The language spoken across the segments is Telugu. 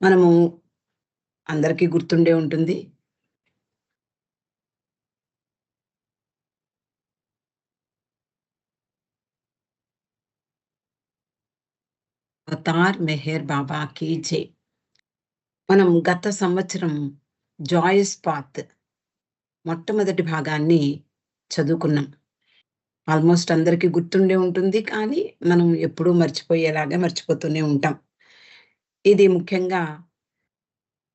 మనము అందరికీ గుర్తుండే ఉంటుంది. అవతార్ మెహర్ బాబాకి జై. మనం గత సంవత్సరం జాయస్ పాత్ మొట్టమొదటి భాగాన్ని చదువుకున్నాం. ఆల్మోస్ట్ అందరికీ గుర్తుండే ఉంటుంది. కానీ మనం ఎప్పుడూ మర్చిపోయేలాగా మర్చిపోతూనే ఉంటాం. ఇది ముఖ్యంగా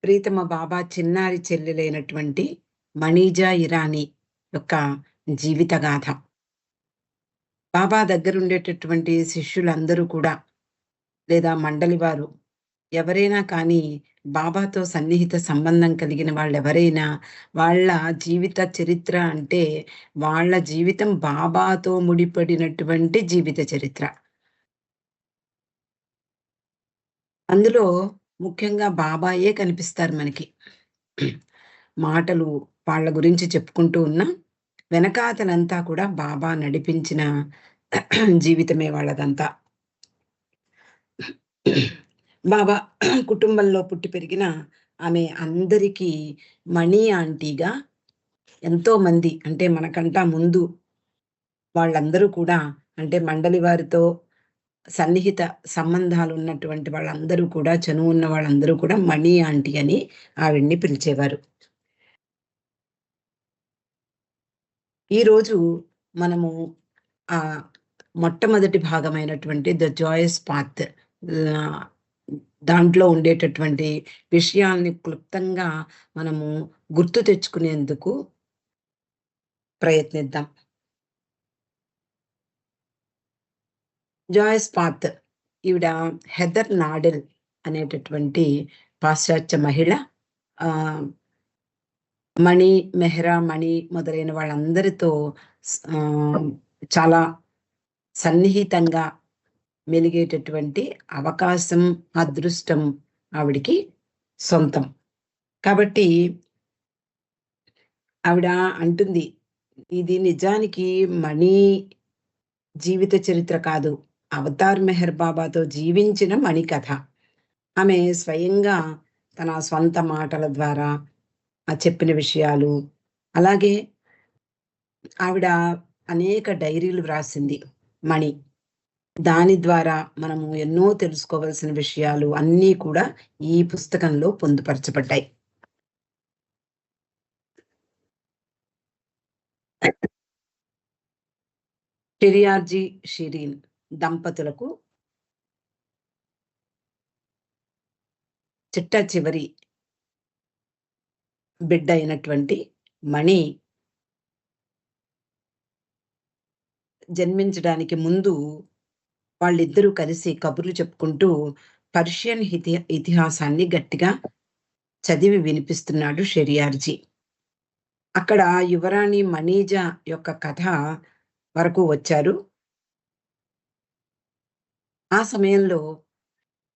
ప్రీతమ బాబా చిన్నారి చెల్లెలైనటువంటి మణిజా ఇరానీ యొక్క జీవిత గాథ. బాబా దగ్గరుండేటటువంటి శిష్యులందరూ కూడా లేదా మండలి వారు ఎవరైనా కానీ బాబాతో సన్నిహిత సంబంధం కలిగిన వాళ్ళెవరైనా వాళ్ళ జీవిత చరిత్ర అంటే వాళ్ళ జీవితం బాబాతో ముడిపడినటువంటి జీవిత చరిత్ర. అందులో ముఖ్యంగా బాబాయే కనిపిస్తారు మనకి. మాటలు వాళ్ళ గురించి చెప్పుకుంటూ ఉన్నా వెనకాతలంతా కూడా బాబా నడిపించిన జీవితమే వాళ్ళదంతా. బాబా కుటుంబంలో పుట్టి పెరిగిన ఆమె అందరికీ మణి ఆంటీగా ఎంతోమంది అంటే మనకంటా ముందు వాళ్ళందరూ కూడా అంటే మండలి వారితో సన్నిహిత సంబంధాలున్నటువంటి వాళ్ళందరూ కూడా చనువున్న వాళ్ళందరూ కూడా మణి ఆంటీ అని ఆవిడ్ని పిలిచేవారు. ఈరోజు మనము మొట్టమొదటి భాగమైనటువంటి 'ద జాయస్ పాత్' ఆహ్, దాంట్లో ఉండేటటువంటి విషయాల్ని క్లుప్తంగా మనము గుర్తు తెచ్చుకునేందుకు ప్రయత్నిద్దాం. జాయస్ పాత్ ఈవిడ హెదర్ నాడెల్ అనేటటువంటి పాశ్చాత్య మహిళ. ఆహ్, మణి, మెహ్రా మణి మొదలైన వాళ్ళందరితో ఆహ్, చాలా సన్నిహితంగా మెలిగేటటువంటి అవకాశం, అదృష్టం ఆవిడకి సొంతం. కాబట్టి ఆవిడ అంటుంది, ఇది నిజానికి మణి జీవిత చరిత్ర కాదు. అవతార్ మెహర్ బాబాతో జీవించిన మణి కథ. ఆమె స్వయంగా తన స్వంత మాటల ద్వారా చెప్పిన విషయాలు, అలాగే ఆవిడ అనేక డైరీలు వ్రాసింది మణి. దాని ద్వారా మనము ఎన్నో తెలుసుకోవాల్సిన విషయాలు అన్నీ కూడా ఈ పుస్తకంలో పొందుపరచబడ్డాయి. షెరియార్జీ షిరీన్ దంపతులకు చిట్ట చివరి బిడ్డ అయినటువంటి మణి జన్మించడానికి ముందు వాళ్ళిద్దరూ కలిసి కబుర్లు చెప్పుకుంటూ పర్షియన్ ఇతిహాసాన్ని గట్టిగా చదివి వినిపిస్తున్నాడు షెరియార్జీ. అక్కడ యువరాణి మనీజా యొక్క కథ వరకు వచ్చారు. ఆ సమయంలో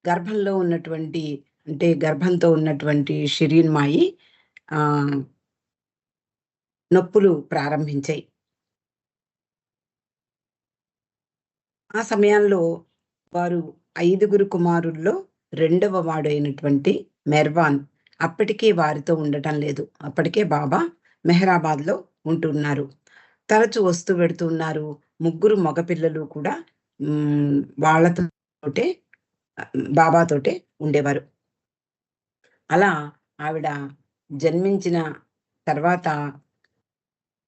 గర్భంలో ఉన్నటువంటి అంటే గర్భంతో ఉన్నటువంటి షిరీన్ మాయి ఆహ్, నొప్పులు ప్రారంభించాయి. ఆ సమయంలో వారు 5గురు కుమారుల్లో రెండవ వాడైనటువంటి మెర్వాన్ అప్పటికే వారితో ఉండటం లేదు. అప్పటికే బాబా మెహరాబాద్‌లో ఉంటున్నారు. తరచు వస్తూ వెడుతూ ఉన్నారు. ముగ్గురు మగపిల్లలు కూడా వాళ్ళతోటే బాబాతోటే ఉండేవారు. అలా ఆవిడ జన్మించిన తర్వాత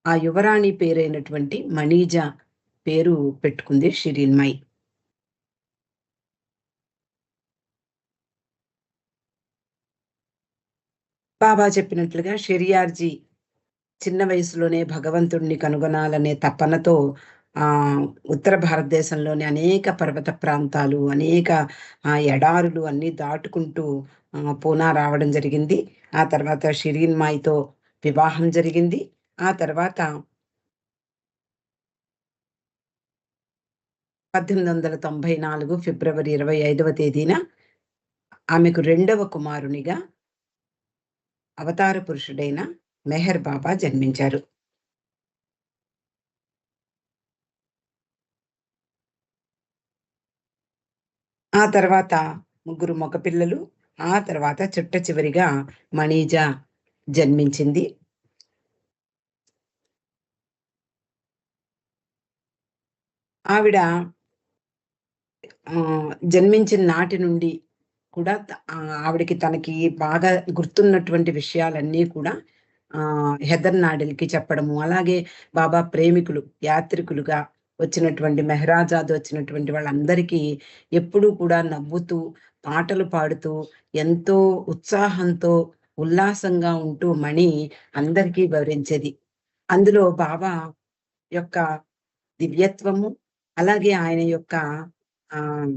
ఆ యువరాణి పేరైనటువంటి మణిజా పేరు పెట్టుకుంది షిరీన్‌మయి. బాబా చెప్పినట్లుగా షెరియార్జీ చిన్న వయసులోనే భగవంతుడిని కనుగొనాలనే తపనతో ఆహ్, ఉత్తర భారతదేశంలోని అనేక పర్వత ప్రాంతాలు, అనేక ఎడారులు అన్నీ దాటుకుంటూ పూనా రావడం జరిగింది. ఆ తర్వాత షిరీన్ మాయితో వివాహం జరిగింది. ఆ తర్వాత 1894 ఫిబ్రవరి 25వ తేదీన ఆమెకు రెండవ కుమారునిగా అవతార పురుషుడైన మెహర్ బాబా జన్మించారు. ఆ తర్వాత ముగ్గురు మగపిల్లలు, ఆ తర్వాత చిట్టచివరిగా మణిజ జన్మించింది. ఆవిడ జన్మించిన నాటి నుండి కూడా ఆవిడకి తనకి బాగా గుర్తున్నటువంటి విషయాలన్నీ కూడా హెదర్ నాడెల్‌కి చెప్పడము. అలాగే బాబా ప్రేమికులు, యాత్రికులుగా వచ్చినటువంటి మెహరాజాద్ వచ్చినటువంటి వాళ్ళందరికీ ఎప్పుడూ కూడా నవ్వుతూ, పాటలు పాడుతూ, ఎంతో ఉత్సాహంతో, ఉల్లాసంగా ఉంటూ మణి అందరికీ వివరించేది. అందులో బాబా యొక్క దివ్యత్వము, అలాగే ఆయన యొక్క ఆహ్,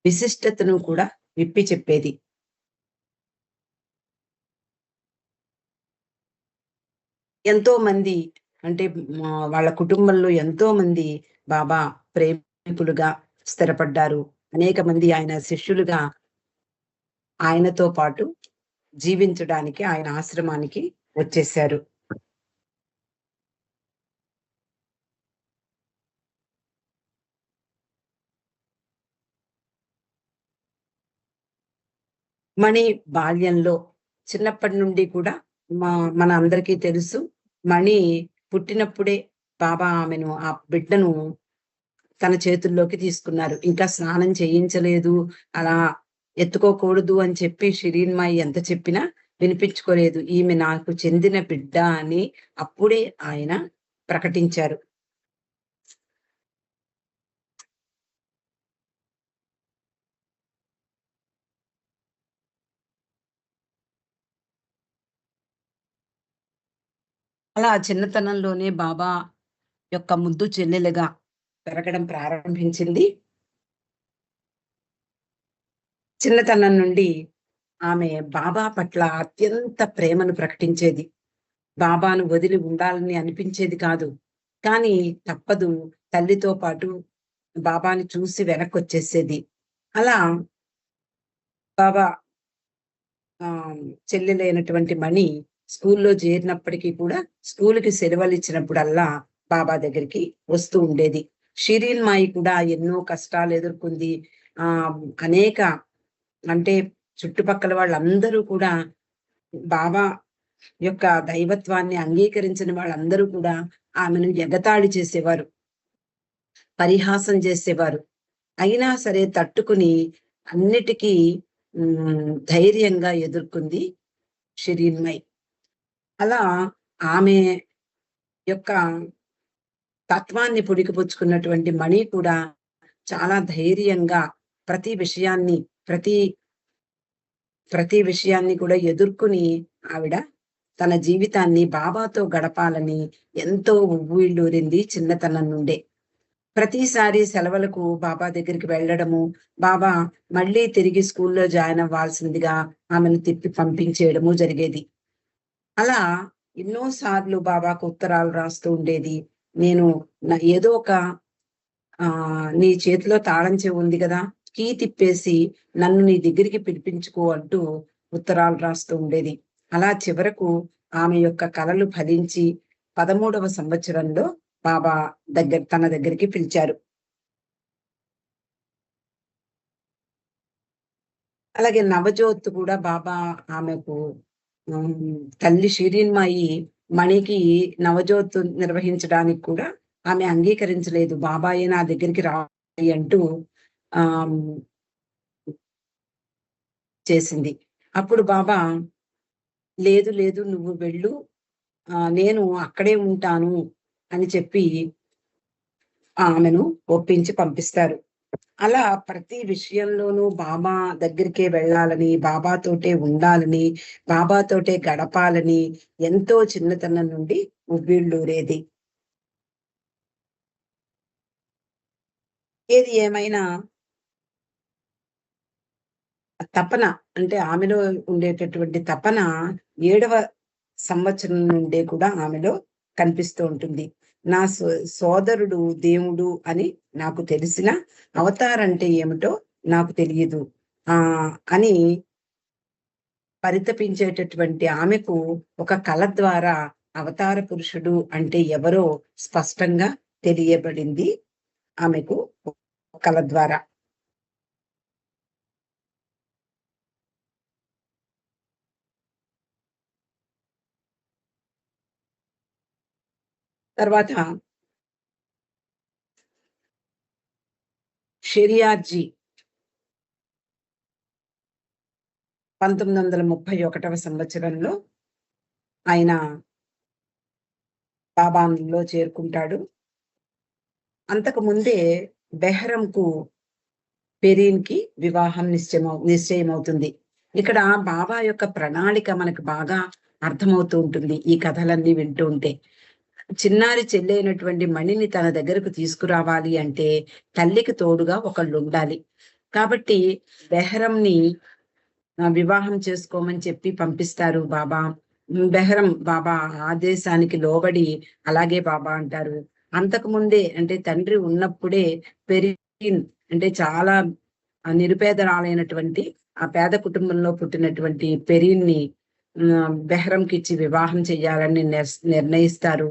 విశిష్టతను కూడా విప్పి చెప్పేది. ఎంతో మంది అంటే వాళ్ళ కుటుంబంలో ఎంతో మంది బాబా ప్రేమికులుగా స్థిరపడ్డారు. అనేక మంది ఆయన శిష్యులుగా ఆయనతో పాటు జీవించడానికి ఆయన ఆశ్రమానికి వచ్చేశారు. మణి బాల్యంలో చిన్నప్పటి నుండి కూడా మా మన అందరికీ తెలుసు. మణి పుట్టినప్పుడే బాబా ఆమెను ఆ బిడ్డను తన చేతుల్లోకి తీసుకున్నారు. ఇంకా స్నానం చేయించలేదు. అలా ఎత్తుకోకూడదు అని చెప్పి షిరీన్‌మాయి ఎంత చెప్పినా వినిపించుకోలేదు. ఈమె నాకు చెందిన బిడ్డ అని అప్పుడే ఆయన ప్రకటించారు. అలా చిన్నతనంలోనే బాబా యొక్క ముద్దు చెల్లెలుగా పెరగడం ప్రారంభించింది. చిన్నతనం నుండి ఆమె బాబా పట్ల అత్యంత ప్రేమను ప్రకటించేది. బాబాను వదిలి ఉండాలని అనిపించేది కాదు. కానీ తప్పదు. తల్లితో పాటు బాబాని చూసి వెనక్కొచ్చేసేది. అలా బాబా చెల్లెలైనటువంటి మణి స్కూల్లో చేరినప్పటికీ కూడా స్కూలుకి సెలవులిచ్చినప్పుడల్లా బాబా దగ్గరికి వస్తూ ఉండేది. షిరీన్ మాయి కూడా ఎన్నో కష్టాలు ఎదుర్కొంది. ఆహ్, అనేక అంటే చుట్టుపక్కల వాళ్ళందరూ కూడా బాబా యొక్క దైవత్వాన్ని అంగీకరించిన వాళ్ళందరూ కూడా ఆమెను ఎగతాళి చేసేవారు. పరిహాసం చేసేవారు. అయినా సరే తట్టుకుని అన్నిటికీ ధైర్యంగా ఎదుర్కొంది షిరీన్‌మయి. అలా ఆమె యొక్క తత్వాన్ని పుణికిపుచ్చుకున్నటువంటి మణి కూడా చాలా ధైర్యంగా ప్రతి విషయాన్ని, ప్రతి ప్రతి విషయాన్ని కూడా ఎదుర్కొని ఆవిడ తన జీవితాన్ని బాబాతో గడపాలని ఎంతో ఉవ్విళ్ళూరింది చిన్నతనం నుండే. ప్రతిసారి సెలవులకు బాబా దగ్గరికి వెళ్ళడము, బాబా మళ్ళీ తిరిగి స్కూల్లో జాయిన్ అవ్వాల్సిందిగా ఆమెను తిప్పి పంపించేయడము జరిగేది. అలా ఎన్నో సార్లు బాబాకు ఉత్తరాలు రాస్తూ ఉండేది. నేను ఏదో ఒక నీ చేతిలో తాళం చెవి ఉంది గదా! కీ తిప్పేసి నన్ను నీ దగ్గరికి పిలిపించుకో అంటూ ఉత్తరాలు రాస్తూ ఉండేది. అలా చివరకు ఆమె యొక్క కలలు ఫలించి 13వ సంవత్సరంలో బాబా తన దగ్గరికి పిలిచారు. అలాగే నవజోత్ కూడా బాబా ఆమెకు తల్లి షిరీన్‌మాయి మణికి నవజోత్ నిర్వహించడానికి కూడా ఆమె అంగీకరించలేదు. బాబాయే నా దగ్గరికి రావాలి అంటూ ఆహ్, చేసింది. అప్పుడు బాబా లేదు లేదు నువ్వు వెళ్ళు. నేను అక్కడే ఉంటాను అని చెప్పి ఆమెను ఒప్పించి పంపిస్తారు. అలా ప్రతి విషయంలోనూ బాబా దగ్గరికే వెళ్ళాలని, బాబాతోటే ఉండాలని, బాబాతోటే గడపాలని ఎంతో చిన్నతనం నుండి ఉవ్విళ్ళూరేది. ఏది ఏమైనా తపన అంటే ఆమెలో ఉండేటటువంటి తపన 7వ సంవత్సరం నుండే కూడా ఆమెలో కనిపిస్తూ ఉంటుంది. నా సోదరుడు దేవుడు అని నాకు తెలిసినా అవతార్ అంటే ఏమిటో నాకు తెలియదు. అని పరితపించేటటువంటి ఆమెకు ఒక కల ద్వారా అవతార పురుషుడు అంటే ఎవరో స్పష్టంగా తెలియబడింది ఆమెకు కల ద్వారా. తర్వాత షెరియార్జీ 1931వ సంవత్సరంలో ఆయన బాబాలో చేరుకుంటాడు. అంతకు ముందే బెహరంకు పెరీన్‌కి వివాహం నిశ్చయమవుతుంది. ఇక్కడ బాబా యొక్క ప్రణాళిక మనకు బాగా అర్థమవుతూ ఉంటుంది ఈ కథలన్నీ వింటూ ఉంటే. చిన్నారి చెల్లైనటువంటి మణిని తన దగ్గరకు తీసుకురావాలి అంటే తల్లికి తోడుగా ఒకళ్ళుండాలి. కాబట్టి బెహరంని వివాహం చేసుకోమని చెప్పి పంపిస్తారు బాబా. బెహరం బాబా ఆదేశానికి లోబడి అలాగే బాబా అంటారు. అంతకు ముందే అంటే తండ్రి ఉన్నప్పుడే పెరిగిన్ అంటే చాలా నిరుపేదరాలైనటువంటి ఆ పేద కుటుంబంలో పుట్టినటువంటి పెరీన్‌ని బెహరంకిచ్చి వివాహం చెయ్యాలని నిర్ణయిస్తారు.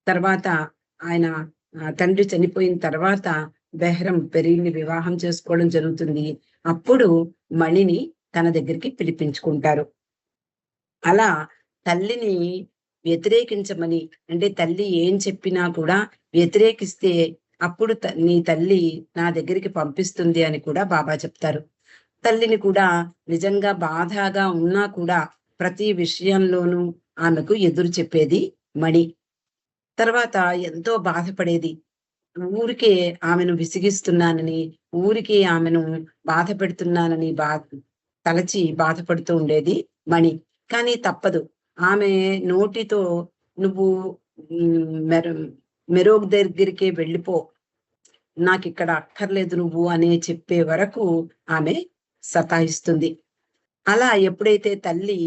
తర్వాత ఆయన తండ్రి చనిపోయిన తర్వాత బెహరం పెరీన్‌ని వివాహం చేసుకోవడం జరుగుతుంది. అప్పుడు మణిని తన దగ్గరికి పిలిపించుకుంటారు. అలా తల్లిని వ్యతిరేకించమని అంటే తల్లి ఏం చెప్పినా కూడా వ్యతిరేకిస్తే అప్పుడు నీ తల్లి నా దగ్గరికి పంపిస్తుంది అని కూడా బాబా చెప్తారు. తల్లిని కూడా నిజంగా బాధగా ఉన్నా కూడా ప్రతి విషయంలోనూ ఆమెకు ఎదురు చెప్పేది మణి. తర్వాత ఎంతో బాధపడేది. ఊరికే ఆమెను విసిగిస్తున్నానని, ఊరికే ఆమెను బాధ పెడుతున్నానని తలచి బాధపడుతూ ఉండేది మణి. కానీ తప్పదు. ఆమె నోటితో నువ్వు మెరోగ్ దగ్గరికే వెళ్ళిపో. నాకిక్కడ అక్కర్లేదు నువ్వు అనే చెప్పే వరకు ఆమె సతాయిస్తుంది. అలా ఎప్పుడైతే తల్లి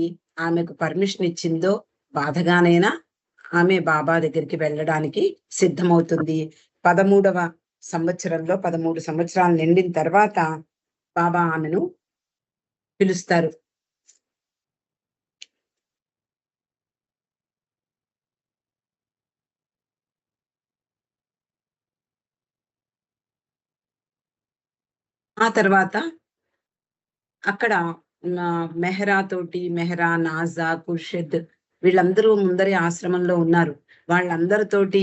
ఆమెకు పర్మిషన్ ఇచ్చిందో బాధగానైనా ఆమె బాబా దగ్గరికి వెళ్ళడానికి సిద్ధమవుతుంది. 13వ సంవత్సరంలో 13 సంవత్సరాలు నిండిన తర్వాత బాబా ఆమెను పిలుస్తారు. ఆ తర్వాత అక్కడ మెహరా తోటి మెహరా, నాజా, ఖుర్షిద్ వీళ్ళందరూ ముందరి ఆశ్రమంలో ఉన్నారు. వాళ్ళందరితోటి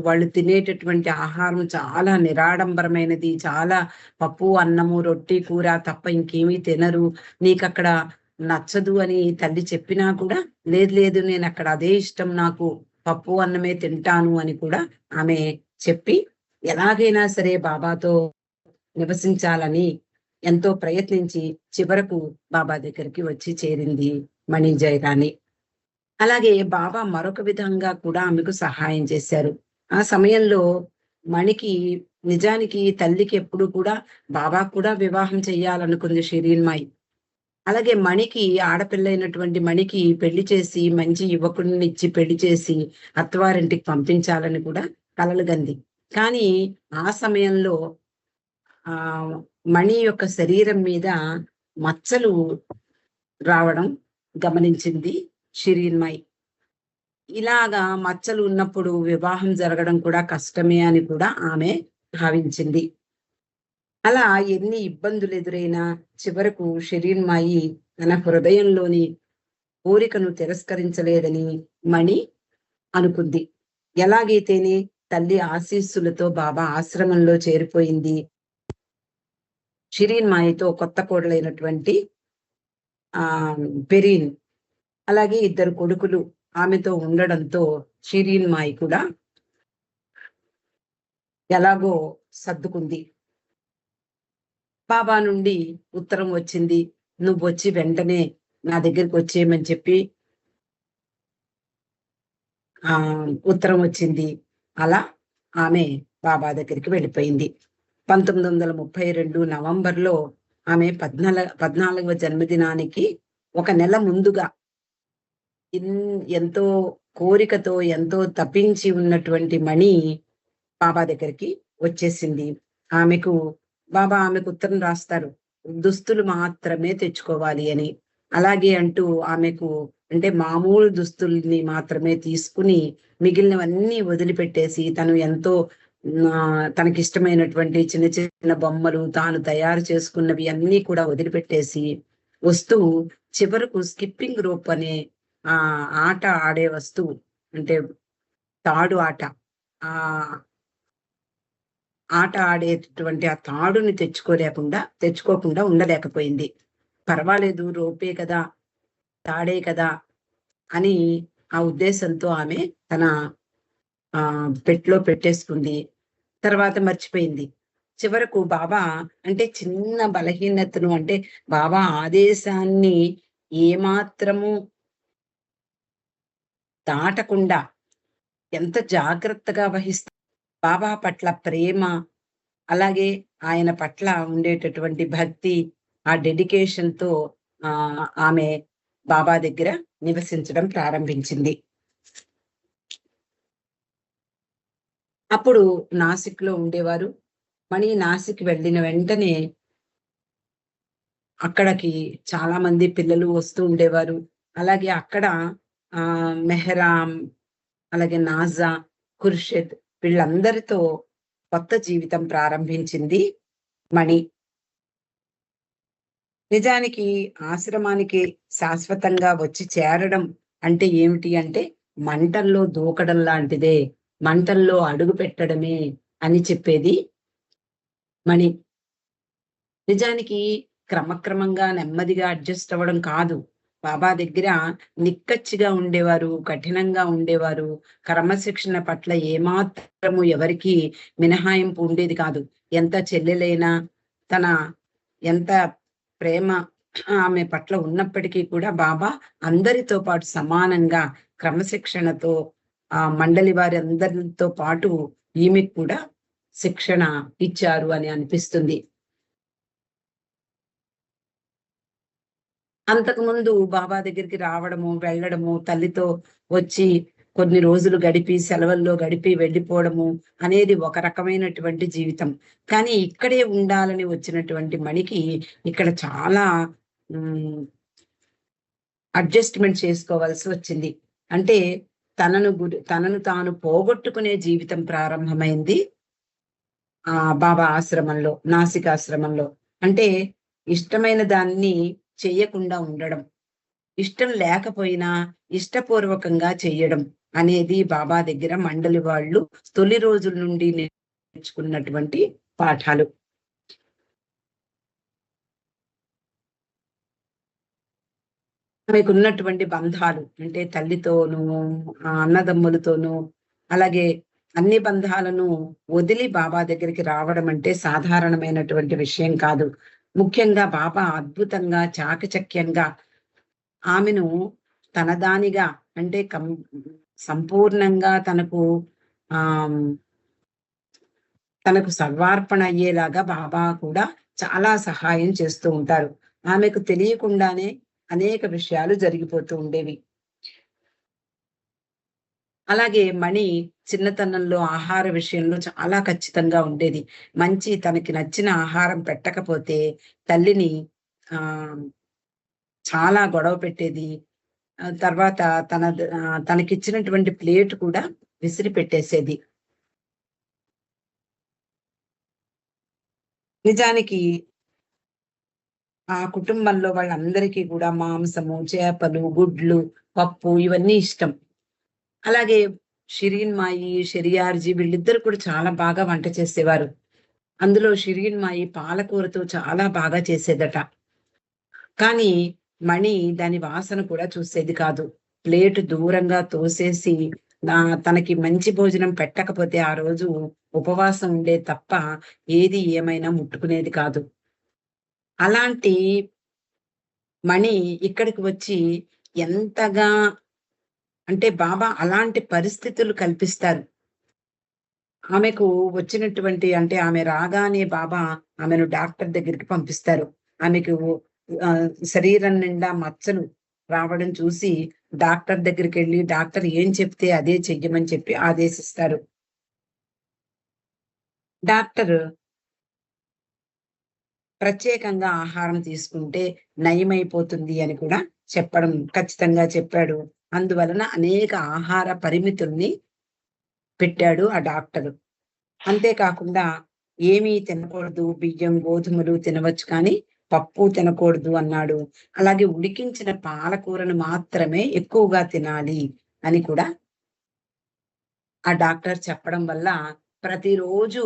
వాళ్ళు తినేటటువంటి ఆహారం చాలా నిరాడంబరమైనది. చాలా పప్పు, అన్నము, రొట్టి, కూర తప్ప ఇంకేమీ తినరు. నీకక్కడ నచ్చదు అని తల్లి చెప్పినా కూడా లేదు లేదు నేనక్కడ అదే ఇష్టం నాకు. పప్పు, అన్నమే తింటాను అని కూడా ఆమె చెప్పి ఎలాగైనా సరే బాబాతో నివసించాలని ఎంతో ప్రయత్నించి చివరకు బాబా దగ్గరికి వచ్చి చేరింది మణి జయరాణి. అలాగే బాబా మరొక విధంగా కూడా ఆమెకు సహాయం చేశారు. ఆ సమయంలో మణికి నిజానికి తల్లికి ఎప్పుడు కూడా బాబా కూడా వివాహం చెయ్యాలనుకుంది షిరీన్‌మాయి. అలాగే మణికి ఆడపిల్లైనటువంటి మణికి పెళ్లి చేసి మంచి యువకుడినిచ్చి పెళ్లి చేసి అత్తవారింటికి పంపించాలని కూడా కలలుగంది. కానీ ఆ సమయంలో మణి యొక్క శరీరం మీద మచ్చలు రావడం గమనించింది షిరీన్‌మాయి. ఇలాగా మచ్చలు ఉన్నప్పుడు వివాహం జరగడం కూడా కష్టమే అని కూడా ఆమె భావించింది. అలా ఎన్ని ఇబ్బందులు ఎదురైనా చివరకు షిరీన్‌మాయి తన హృదయంలోని కోరికను తిరస్కరించలేదని మణి అనుకుంది. ఎలాగైతేనే తల్లి ఆశీస్సులతో బాబా ఆశ్రమంలో చేరిపోయింది. షిరీన్‌మాయితో కొత్త కోడలైనటువంటి పెరీన్ అలాగే ఇద్దరు కొడుకులు ఆమెతో ఉండడంతో షిరీన్‌మాయి కూడా ఎలాగో సర్దుకుంది. బాబా నుండి ఉత్తరం వచ్చింది. నువ్వొచ్చి వెంటనే నా దగ్గరికి వచ్చేయమని చెప్పి ఉత్తరం వచ్చింది. అలా ఆమె బాబా దగ్గరికి వెళ్ళిపోయింది. 1932 నవంబర్‌లో ఆమె 14వ జన్మదినానికి ఒక నెల ముందుగా ఎంతో కోరికతో ఎంతో తపించి ఉన్నటువంటి మణి బాబా దగ్గరికి వచ్చేసింది. ఆమెకు ఉత్తరం రాస్తారు. దుస్తులు మాత్రమే తెచ్చుకోవాలి అని. అలాగే అంటూ ఆమెకు అంటే మామూలు దుస్తుల్ని మాత్రమే తీసుకుని మిగిలినవన్నీ వదిలిపెట్టేసి తను ఎంతో తనకిష్టమైనటువంటి చిన్న చిన్న బొమ్మలు తాను తయారు చేసుకున్నవి అన్నీ కూడా వదిలిపెట్టేసి వస్తూ చివరకు స్కిప్పింగ్ రోప్ అనే ఆట ఆడే వస్తువు అంటే తాడు ఆట ఆ ఆట ఆడేటటువంటి ఆ తాడుని తెచ్చుకోకుండా ఉండలేకపోయింది. పర్వాలేదు రోపే కదా! తాడే కదా! అని ఆ ఉద్దేశంతో ఆమె తన పెట్టులో పెట్టేసుకుంది. తర్వాత మర్చిపోయింది. చివరకు బాబా అంటే చిన్న బలహీనతను అంటే బాబా ఆదేశాన్ని ఏమాత్రము దాటకుండా ఎంత జాగ్రత్తగా బాబా పట్ల ప్రేమ, అలాగే ఆయన పట్ల ఉండేటటువంటి భక్తి, ఆ డెడికేషన్‌తో ఆమె బాబా దగ్గర నివసించడం ప్రారంభించింది. అప్పుడు నాసిక్‌లో ఉండేవారు. మణి నాసిక్ వెళ్ళిన వెంటనే అక్కడికి చాలా మంది పిల్లలు వస్తూ ఉండేవారు. అలాగే అక్కడ మెహరామ్, అలాగే నాజా, ఖుర్షిద్ వీళ్ళందరితో కొత్త జీవితం ప్రారంభించింది మణి. నిజానికి ఆశ్రమానికి శాశ్వతంగా వచ్చి చేరడం అంటే ఏమిటి అంటే, మంటల్లో దూకడం లాంటిదే. మంటల్లో అడుగు పెట్టడమే అని చెప్పేది మణి. నిజానికి క్రమక్రమంగా నెమ్మదిగా అడ్జస్ట్ అవ్వడం కాదు. బాబా దగ్గర నిక్కచ్చిగా ఉండేవారు, కఠినంగా ఉండేవారు. క్రమశిక్షణ పట్ల ఏమాత్రము ఎవరికీ మినహాయింపు ఉండేది కాదు. ఎంత చెల్లెలైనా, తన ఎంత ప్రేమ ఆమె పట్ల ఉన్నప్పటికీ కూడా బాబా అందరితో పాటు సమానంగా క్రమశిక్షణతో మండలి వారందరితో పాటు ఈమెకు కూడా శిక్షణ ఇచ్చారు అని అనిపిస్తుంది. అంతకుముందు బాబా దగ్గరికి రావడము, వెళ్ళడము, తల్లితో వచ్చి కొన్ని రోజులు గడిపి, సెలవుల్లో గడిపి వెళ్ళిపోవడము అనేది ఒక రకమైనటువంటి జీవితం. కానీ ఇక్కడే ఉండాలని వచ్చినటువంటి మణికి ఇక్కడ చాలా హ్మ్, అడ్జస్ట్‌మెంట్ చేసుకోవాల్సి వచ్చింది. అంటే తనను తాను పోగొట్టుకునే జీవితం ప్రారంభమైంది బాబా ఆశ్రమంలో, నాసిక్ ఆశ్రమంలో. అంటే ఇష్టమైన దాన్ని చెయ్యకుండా ఉండడం. ఇష్టం లేకపోయినా ఇష్టపూర్వకంగా చెయ్యడం అనేది బాబా దగ్గర మండలి వాళ్ళు తొలి రోజుల నుండి నేర్చుకున్నటువంటి పాఠాలు. ఆమెకున్నటువంటి బంధాలు అంటే తల్లితోనూ, అన్నదమ్ములతోనూ, అలాగే అన్ని బంధాలను వదిలి బాబా దగ్గరికి రావడం అంటే సాధారణమైనటువంటి విషయం కాదు. ముఖ్యంగా బాబా అద్భుతంగా, చాకచక్యంగా ఆమెను తనదానిగా అంటే సంపూర్ణంగా ఆహ్, తనకు సర్వార్పణ అయ్యేలాగా బాబా కూడా చాలా సహాయం చేస్తూ ఉంటారు. ఆమెకు తెలియకుండానే అనేక విషయాలు జరిగిపోతూ ఉండేవి. అలాగే మణి చిన్నతనంలో ఆహార విషయంలో చాలా ఖచ్చితంగా ఉండేది. తనకి నచ్చిన ఆహారం పెట్టకపోతే తల్లిని ఆహ్, చాలా గొడవ పెట్టేది. తర్వాత తనకిచ్చినటువంటి ప్లేట్ కూడా విసిరి పెట్టేసేది. నిజానికి ఆ కుటుంబంలో వాళ్ళందరికీ కూడా మాంసము, చేపలు, గుడ్లు, పప్పు ఇవన్నీ ఇష్టం. అలాగే షిరీన్ మాయి, షెరియార్జీ వీళ్ళిద్దరూ కూడా చాలా బాగా వంట చేసేవారు. అందులో షిరీన్ మాయి పాలకూరతో చాలా బాగా చేసేదట. కానీ మణి దాని వాసన కూడా చూసేది కాదు. ప్లేటు దూరంగా తోసేసి తనకి మంచి భోజనం పెట్టకపోతే ఆ రోజు ఉపవాసం ఉండేది తప్ప ఏది ఏమైనా ముట్టుకునేది కాదు. అలాంటి మణి ఇక్కడికి వచ్చి ఎంతగా అంటే బాబా అలాంటి పరిస్థితులు కల్పిస్తారు. ఆమెకు వచ్చినటువంటి అంటే ఆమె రాగానే బాబా ఆమెను డాక్టర్ దగ్గరికి పంపిస్తారు. ఆమెకు శరీరం నిండా మచ్చలు రావడం చూసి డాక్టర్ దగ్గరికెళ్ళి డాక్టర్ ఏం చెప్తే అదే చెయ్యమని చెప్పి ఆదేశిస్తారు. డాక్టర్ ప్రత్యేకంగా ఆహారం తీసుకుంటే నయమైపోతుంది అని కూడా ఖచ్చితంగా చెప్పాడు. అందువలన అనేక ఆహార పరిమితుల్ని పెట్టాడు ఆ డాక్టరు. అంతేకాకుండా ఏమీ తినకూడదు. బియ్యం, గోధుమలు తినవచ్చు కానీ పప్పు తినకూడదు అన్నాడు. అలాగే ఉడికించిన పాలకూరను మాత్రమే ఎక్కువగా తినాలి అని కూడా ఆ డాక్టర్ చెప్పడం వల్ల ప్రతిరోజు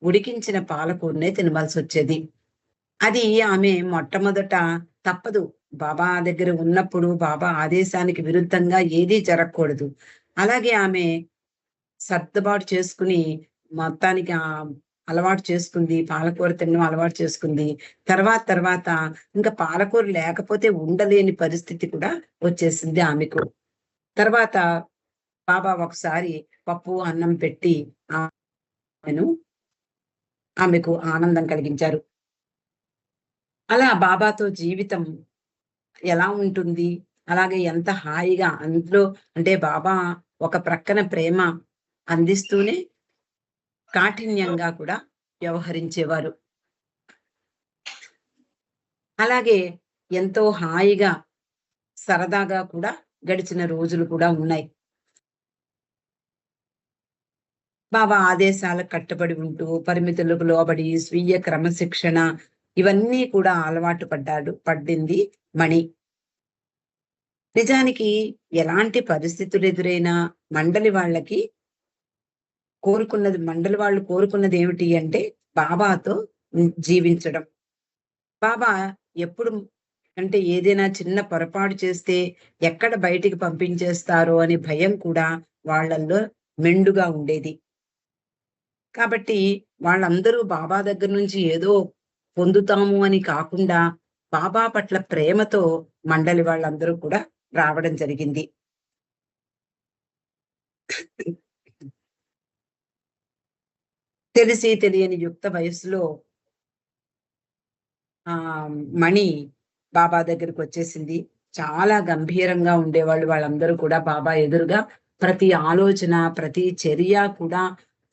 ఉడికించిన పాలకూరనే తినవలసొచ్చేది. అది ఆమె మొట్టమొదట తప్పదు. బాబా దగ్గర ఉన్నప్పుడు బాబా ఆదేశానికి విరుద్ధంగా ఏదీ జరగకూడదు. అలాగే ఆమె సర్దుబాటు చేసుకుని మొత్తానికి అలవాటు చేసుకుంది. పాలకూర తినడం అలవాటు చేసుకుంది. తర్వాత ఇంక పాలకూర లేకపోతే ఉండలేని పరిస్థితి కూడా వచ్చేసింది ఆమెకు. తర్వాత బాబా ఒకసారి పప్పు, అన్నం పెట్టి ఆమెను ఆమెకు ఆనందం కలిగించారు. అలా బాబాతో జీవితం ఎలా ఉంటుంది? అలాగే ఎంత హాయిగా అందులో అంటే బాబా ఒక ప్రక్కన ప్రేమ అందిస్తూనే కాఠిన్యంగా కూడా వ్యవహరించేవారు. అలాగే ఎంతో హాయిగా, సరదాగా కూడా గడిచిన రోజులు కూడా ఉన్నాయి. బాబా ఆదేశాలకు కట్టుబడి ఉంటూ, పరిమితులకు లోబడి, స్వీయ క్రమశిక్షణ ఇవన్నీ కూడా అలవాటు పడింది మణి. నిజానికి ఎలాంటి పరిస్థితులు ఎదురైనా మండలి వాళ్ళు కోరుకున్నది ఏమిటి అంటే బాబాతో జీవించడం. బాబా ఎప్పుడు అంటే ఏదైనా చిన్న పొరపాటు చేస్తే ఎక్కడ బయటికి పంపించేస్తారో అని భయం కూడా వాళ్ళల్లో మెండుగా ఉండేది. కాబట్టి వాళ్ళందరూ బాబా దగ్గర నుంచి ఏదో పొందుతాము అని కాకుండా బాబా పట్ల ప్రేమతో మండలి వాళ్ళందరూ కూడా రావడం జరిగింది. తెలిసి తెలియని యుక్త వయస్సులో ఆ మణి బాబా దగ్గరికొచ్చేసింది. చాలా గంభీరంగా ఉండేవాళ్ళు వాళ్ళందరూ కూడా బాబా ఎదురుగా. ప్రతి ఆలోచన, ప్రతి చర్య కూడా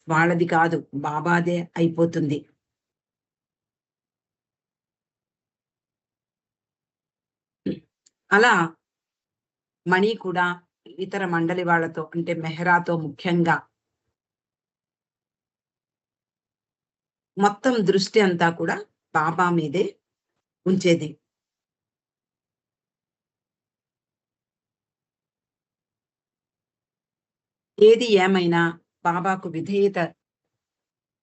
వాళ్ళది కాదు, బాబాదే అయిపోతుంది. అలా మణి కూడా ఇతర మండలి వాళ్ళతో అంటే మెహరాతో ముఖ్యంగా మొత్తం దృష్టి అంతా కూడా బాబా మీదే ఉంచేది. ఏది ఏమైనా బాబాకు విధేయత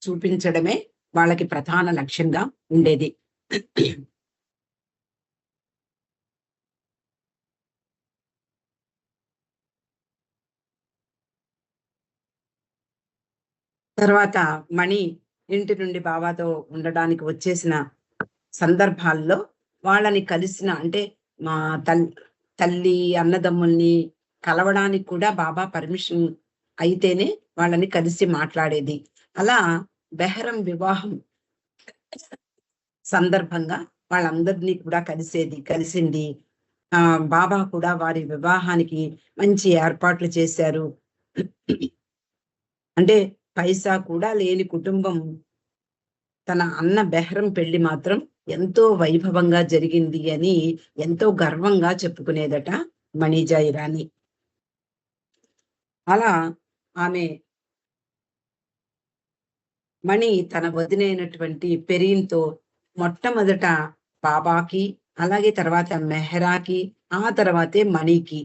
చూపించడమే వాళ్ళకి ప్రధాన లక్ష్యంగా ఉండేది. తర్వాత మణి ఇంటి నుండి బాబాతో ఉండడానికి వచ్చేసిన సందర్భాల్లో వాళ్ళని కలిసిన అంటే మా తల్ తల్లి, అన్నదమ్ముల్ని కలవడానికి కూడా బాబా పర్మిషన్ అయితేనే వాళ్ళని కలిసి మాట్లాడేది. అలా బెహరం వివాహం సందర్భంగా వాళ్ళందరినీ కూడా కలిసింది. బాబా కూడా వారి వివాహానికి మంచి ఏర్పాట్లు చేశారు. అంటే పైసా కూడా లేని కుటుంబం తన అన్న బెహ్రం పెళ్లి మాత్రం ఎంతో వైభవంగా జరిగింది అని ఎంతో గర్వంగా చెప్పుకునేదట మణిజా ఇరానీ. అలా ఆమె మణి తన వదినైనటువంటి పెరీన్‌తో మొట్టమొదట బాబాకి, అలాగే తర్వాత మెహరాకి, ఆ తర్వాతే మణికి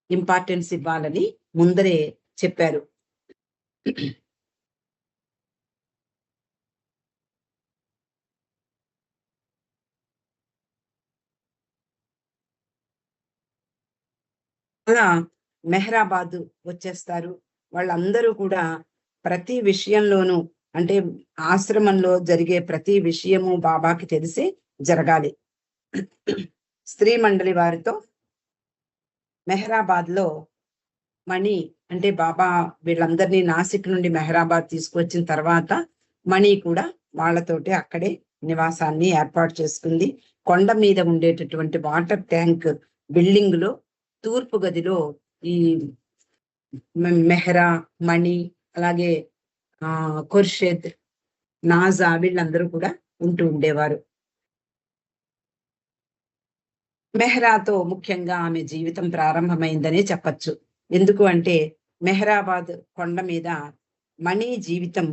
ఇంపార్టెన్స్ ఇవ్వాలని ముందరే చెప్పారు. అలా మెహరాబాద్ వచ్చేస్తారు. వాళ్ళందరూ కూడా ప్రతి విషయంలోనూ అంటే ఆశ్రమంలో జరిగే ప్రతి విషయము బాబాకి తెలిసే జరగాలి. స్త్రీ మండలి వారితో మెహరాబాద్‌లో మణి అంటే బాబా వీళ్ళందరినీ నాసిక్ నుండి మెహరాబాద్ తీసుకొచ్చిన తర్వాత మణి కూడా వాళ్ళతోటి అక్కడే నివాసాన్ని ఏర్పాటు చేసుకుంది. కొండ మీద ఉండేటటువంటి వాటర్ ట్యాంక్ బిల్డింగ్‌లో తూర్పు గదిలో ఈ మెహరా, మణి అలాగే ఖుర్షిద్, నాజా వీళ్ళందరూ కూడా ఉంటూ ఉండేవారు. మెహరాతో ముఖ్యంగా ఆమె జీవితం ప్రారంభమైందనే చెప్పచ్చు. ఎందుకు అంటే మెహరాబాద్ కొండ మీద మణి జీవితం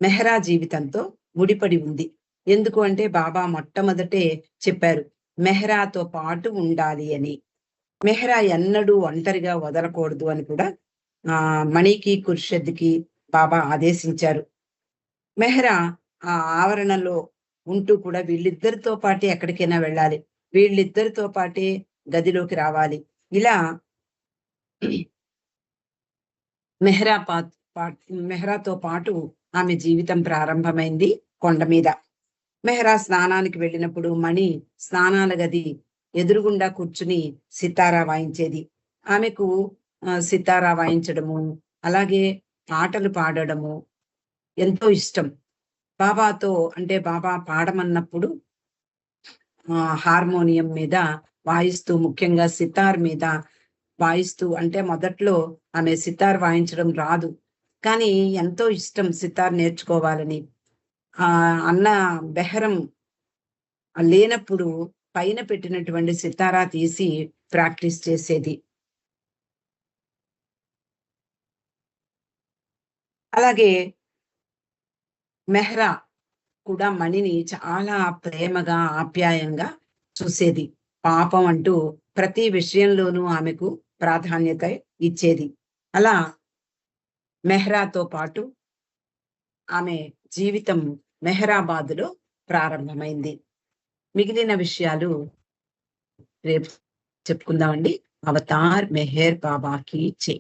మెహరా జీవితంతో ముడిపడి ఉంది. ఎందుకు అంటే బాబా మొట్టమొదటే చెప్పారు, మెహరాతో పాటు ఉండాలి అని. మెహరా ఎన్నడూ ఒంటరిగా వదలకూడదు అని కూడా మణికి కుర్షద్కి బాబా ఆదేశించారు. మెహ్రా ఆ ఆవరణలో ఉంటూ కూడా వీళ్ళిద్దరితో పాటే ఎక్కడికైనా వెళ్ళాలి. వీళ్ళిద్దరితో పాటే గదిలోకి రావాలి. ఇలా మెహ్రా పాత్ పాట్ మెహ్రాతో పాటు ఆమె జీవితం ప్రారంభమైంది కొండ మీద. మెహ్రా స్నానానికి వెళ్ళినప్పుడు మణి స్నానాల గది ఎదురుగుండా కూర్చుని సితారా వాయించేది. ఆమెకు సితారా వాయించడము, అలాగే పాటలు పాడడము ఎంతో ఇష్టం. బాబాతో అంటే బాబా పాడమన్నప్పుడు హార్మోనియం మీద వాయిస్తూ, ముఖ్యంగా సితార్ మీద వాయిస్తూ, అంటే మొదట్లో ఆమె సితార్ వాయించడం రాదు. కానీ ఎంతో ఇష్టం సితార్ నేర్చుకోవాలని. అన్న బెహరం లేనప్పుడు పైన పెట్టినటువంటి సితారా తీసి ప్రాక్టీస్ చేసేది. అలాగే మెహ్రా కూడా మణిని చాలా ప్రేమగా, ఆప్యాయంగా చూసేది. పాపం అంటూ ప్రతి విషయంలోనూ ఆమెకు ప్రాధాన్యత ఇచ్చేది. అలా మెహ్రాతో పాటు ఆమె జీవితం మెహరాబాద్‌లో ప్రారంభమైంది. మిగిలిన విషయాలు రేపు చెప్పుకుందామండి. అవతార్ మెహర్ బాబా కీ జై.